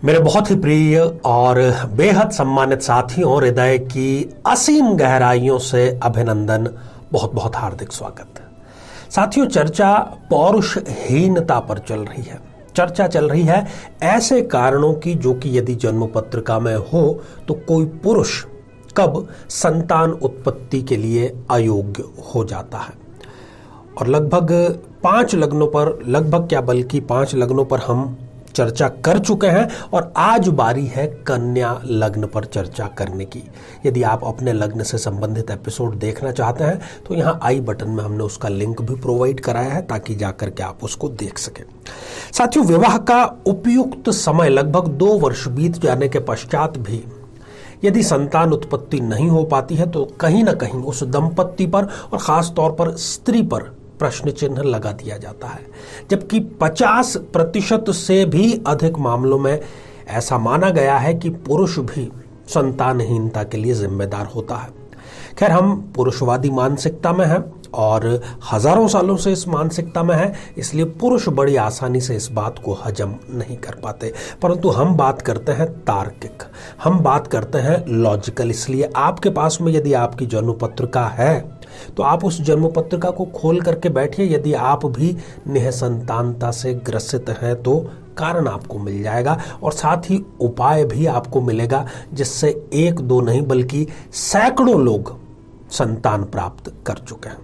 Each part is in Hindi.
मेरे बहुत ही प्रिय और बेहद सम्मानित साथियों, हृदय की असीम गहराइयों से अभिनंदन, बहुत बहुत हार्दिक स्वागत। साथियों, चर्चा पौरुषहीनता पर चल रही है। चर्चा चल रही है ऐसे कारणों की जो कि यदि जन्म पत्रिका में हो तो कोई पुरुष कब संतान उत्पत्ति के लिए अयोग्य हो जाता है। और लगभग 5 लग्नों पर हम चर्चा कर चुके हैं और आज बारी है कन्या लग्न पर चर्चा करने की। यदि आप अपने लग्न से संबंधित एपिसोड देखना चाहते हैं तो यहां आई बटन में हमने उसका लिंक भी प्रोवाइड कराया है ताकि जाकर के आप उसको देख सकें। साथियों, विवाह का उपयुक्त समय लगभग 2 वर्ष बीत जाने के पश्चात भी यदि संतान उत्पत्ति नहीं हो पाती है तो कहीं ना कहीं उस दंपत्ति पर और खास तौर पर स्त्री पर प्रश्न चिन्ह लगा दिया जाता है, जबकि 50% से भी अधिक मामलों में ऐसा माना गया है कि पुरुष भी संतानहीनता के लिए जिम्मेदार होता है। खैर, हम पुरुषवादी मानसिकता में हैं और हजारों सालों से इस मानसिकता में है, इसलिए पुरुष बड़ी आसानी से इस बात को हजम नहीं कर पाते। परंतु हम बात करते हैं तार्किक, हम बात करते हैं लॉजिकल। इसलिए आपके पास में यदि आपकी जन्म पत्रिका है तो आप उस जन्म पत्रिका को खोल करके बैठिए। यदि आप भी निःसंतानता से ग्रसित हैं तो कारण आपको मिल जाएगा और साथ ही उपाय भी आपको मिलेगा, जिससे 1-2 नहीं बल्कि सैकड़ों लोग संतान प्राप्त कर चुके हैं।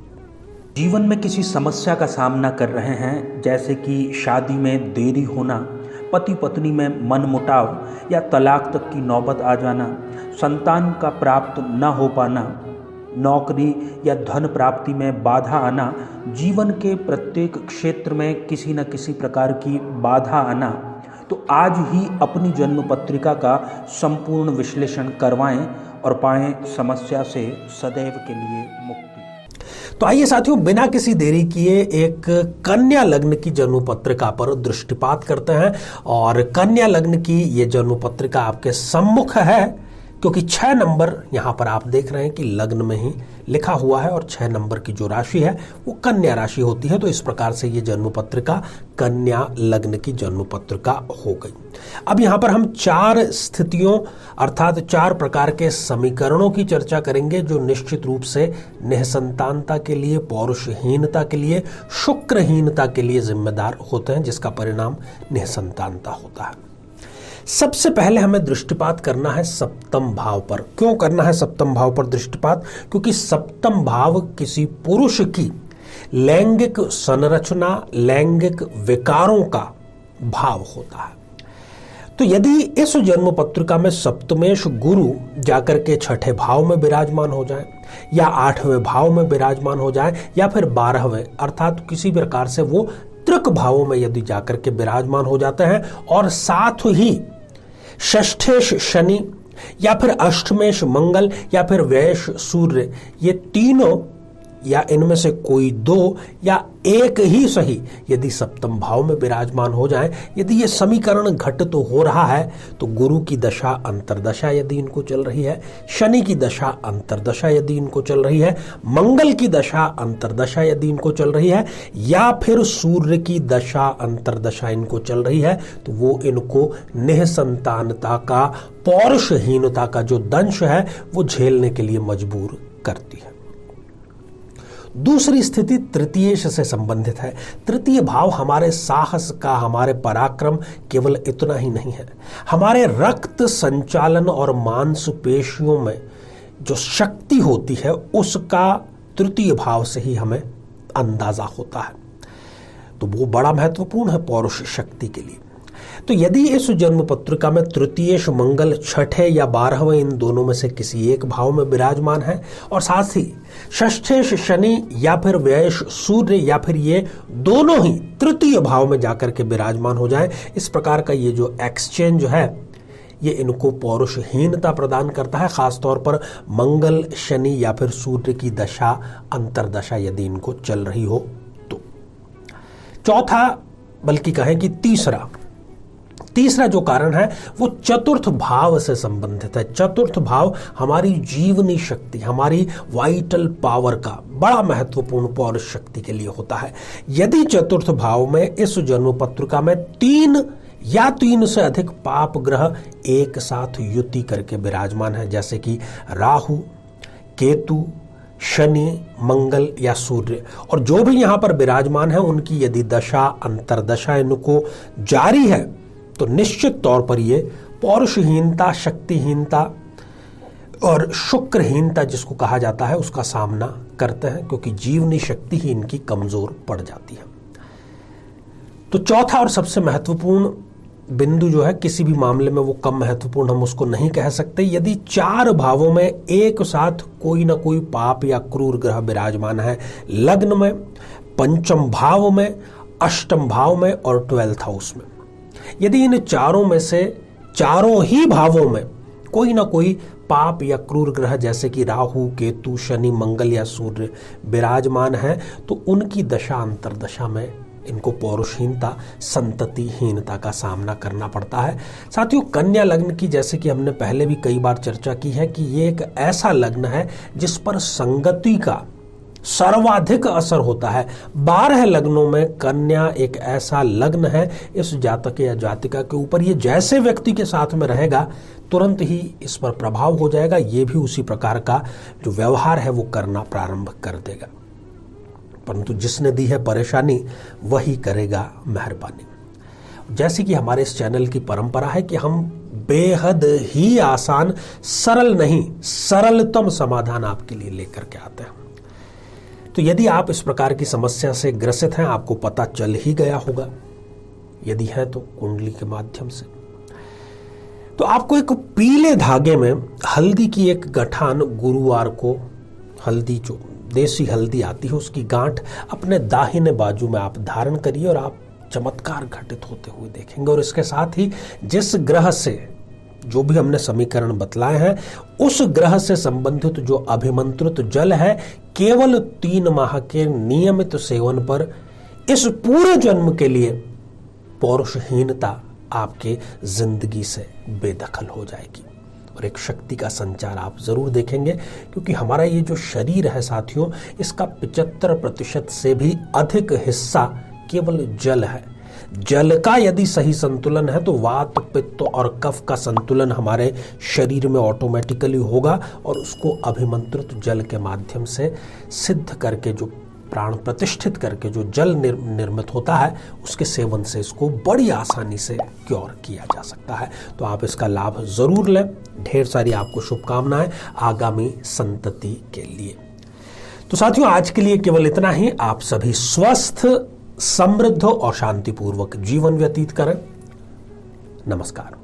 जीवन में किसी समस्या का सामना कर रहे हैं, जैसे कि शादी में देरी होना, पति पत्नी में मनमुटाव या तलाक तक की नौबत आ जाना, संतान का प्राप्त न हो पाना, नौकरी या धन प्राप्ति में बाधा आना, जीवन के प्रत्येक क्षेत्र में किसी न किसी प्रकार की बाधा आना, तो आज ही अपनी जन्म पत्रिका का संपूर्ण विश्लेषण करवाएं और पाएं समस्या से सदैव के लिए मुक्ति। तो आइए साथियों, बिना किसी देरी किए एक कन्या लग्न की जन्म पत्रिका पर दृष्टिपात करते हैं। और कन्या लग्न की ये जन्म पत्रिका आपके सम्मुख है, क्योंकि 6 नंबर यहां पर आप देख रहे हैं कि लग्न में ही लिखा हुआ है और 6 नंबर की जो राशि है वो कन्या राशि होती है। तो इस प्रकार से ये जन्म पत्रिका कन्या लग्न की जन्म पत्रिका हो गई। अब यहां पर हम 4 स्थितियों अर्थात 4 प्रकार के समीकरणों की चर्चा करेंगे जो निश्चित रूप से निःसंतानता के लिए, पौरुषहीनता के लिए, शुक्रहीनता के लिए जिम्मेदार होते हैं, जिसका परिणाम निःसंतानता होता है। सबसे पहले हमें दृष्टिपात करना है सप्तम भाव पर। क्यों करना है सप्तम भाव पर दृष्टिपात? क्योंकि सप्तम भाव किसी पुरुष की लैंगिक संरचना, लैंगिक विकारों का भाव होता है। तो यदि इस जन्म पत्रिका में सप्तमेश गुरु जाकर के 6ठे भाव में विराजमान हो जाए या 8वें भाव में विराजमान हो जाए या फिर 12वें अर्थात किसी प्रकार से वो त्रिक भावों में यदि जाकर के विराजमान हो जाते हैं और साथ ही षष्ठेश शनि या फिर अष्टमेश मंगल या फिर व्ययश सूर्य, ये तीनों या इनमें से कोई 2 या एक ही सही यदि सप्तम भाव में विराजमान हो जाए, यदि ये समीकरण घटित हो रहा है तो गुरु की दशा अंतरदशा यदि इनको चल रही है, शनि की दशा अंतरदशा यदि इनको चल रही है, मंगल की दशा अंतरदशा यदि इनको चल रही है या फिर सूर्य की दशा अंतरदशा इनको चल रही है, तो वो इनको निःसंतानता का, पौरुषहीनता का जो दंश है वो झेलने के लिए मजबूर करती है। दूसरी स्थिति तृतीयेश से संबंधित है। तृतीय भाव हमारे साहस का, हमारे पराक्रम, केवल इतना ही नहीं है, हमारे रक्त संचालन और मांसपेशियों में जो शक्ति होती है उसका तृतीय भाव से ही हमें अंदाजा होता है। तो वो बड़ा महत्वपूर्ण है पौरुष शक्ति के लिए। तो यदि इस जन्म पत्रिका में तृतीयेश मंगल 6ठे या 12वें इन दोनों में से किसी एक भाव में विराजमान है और साथ ही षष्ठेश शनि या फिर व्ययश सूर्य या फिर ये दोनों ही तृतीय भाव में जाकर के विराजमान हो जाए, इस प्रकार का ये जो एक्सचेंज है ये इनको पौरुषहीनता प्रदान करता है। खासतौर पर मंगल, शनि या फिर सूर्य की दशा अंतरदशा यदि इनको चल रही हो तो। चौथा, बल्कि कहें कि तीसरा जो कारण है वो चतुर्थ भाव से संबंधित है। चतुर्थ भाव हमारी जीवनी शक्ति, हमारी वाइटल पावर का बड़ा महत्वपूर्ण पौरुष शक्ति के लिए होता है। यदि चतुर्थ भाव में इस जन्म पत्रिका में 3 या 3 से अधिक पाप ग्रह एक साथ युति करके विराजमान है, जैसे कि राहु, केतु, शनि, मंगल या सूर्य। और जो भी यहां पर विराजमान है उनकी यदि दशा अंतरदशा इनको जारी है तो निश्चित तौर पर ये पौरुषहीनता, शक्तिहीनता और शुक्रहीनता जिसको कहा जाता है उसका सामना करते हैं, क्योंकि जीवनी शक्ति ही इनकी कमजोर पड़ जाती है। तो चौथा और सबसे महत्वपूर्ण बिंदु जो है, किसी भी मामले में वो कम महत्वपूर्ण हम उसको नहीं कह सकते, यदि 4 भावों में एक साथ कोई ना कोई पाप या क्रूर ग्रह विराजमान है, लग्न में, पंचम भाव में, अष्टम भाव में और 12th हाउस में, यदि इन चारों में से चारों ही भावों में कोई ना कोई पाप या क्रूर ग्रह जैसे कि राहु, केतु, शनि, मंगल या सूर्य विराजमान है तो उनकी दशा अंतरदशा में इनको पौरुषहीनता, संततिहीनता का सामना करना पड़ता है। साथियों, कन्या लग्न की जैसे कि हमने पहले भी कई बार चर्चा की है कि ये एक ऐसा लग्न है जिस पर संगति का सर्वाधिक असर होता है। 12 लग्नों में कन्या एक ऐसा लग्न है, इस जातक या जातिका के ऊपर ये जैसे व्यक्ति के साथ में रहेगा तुरंत ही इस पर प्रभाव हो जाएगा, ये भी उसी प्रकार का जो व्यवहार है वो करना प्रारंभ कर देगा। परंतु जिसने दी है परेशानी वही करेगा मेहरबानी। जैसे कि हमारे इस चैनल की परंपरा है कि हम बेहद ही आसान, सरल नहीं सरलतम समाधान आपके लिए लेकर के आते हैं। तो यदि आप इस प्रकार की समस्या से ग्रसित हैं, आपको पता चल ही गया होगा, यदि है तो कुंडली के माध्यम से, तो आपको एक पीले धागे में हल्दी की एक गठान गुरुवार को, हल्दी जो देसी हल्दी आती है उसकी गांठ अपने दाहिने बाजू में आप धारण करिए और आप चमत्कार घटित होते हुए देखेंगे। और इसके साथ ही जिस ग्रह से जो भी हमने समीकरण बतलाए हैं उस ग्रह से संबंधित जो अभिमंत्रित जल है, केवल 3 माह के नियमित सेवन पर इस पूरे जन्म के लिए पौरुषहीनता आपके जिंदगी से बेदखल हो जाएगी और एक शक्ति का संचार आप जरूर देखेंगे। क्योंकि हमारा ये जो शरीर है साथियों, इसका 75% से भी अधिक हिस्सा केवल जल है। जल का यदि सही संतुलन है तो वात, पित्त और कफ का संतुलन हमारे शरीर में ऑटोमेटिकली होगा और उसको अभिमंत्रित जल के माध्यम से सिद्ध करके, जो प्राण प्रतिष्ठित करके जो जल निर्मित होता है उसके सेवन से इसको बड़ी आसानी से क्योर किया जा सकता है। तो आप इसका लाभ जरूर लें। ढेर सारी आपको शुभकामनाएं आगामी संतति के लिए। तो साथियों, आज के लिए केवल इतना ही। आप सभी स्वस्थ, समृद्ध और शांतिपूर्वक जीवन व्यतीत करें। नमस्कार।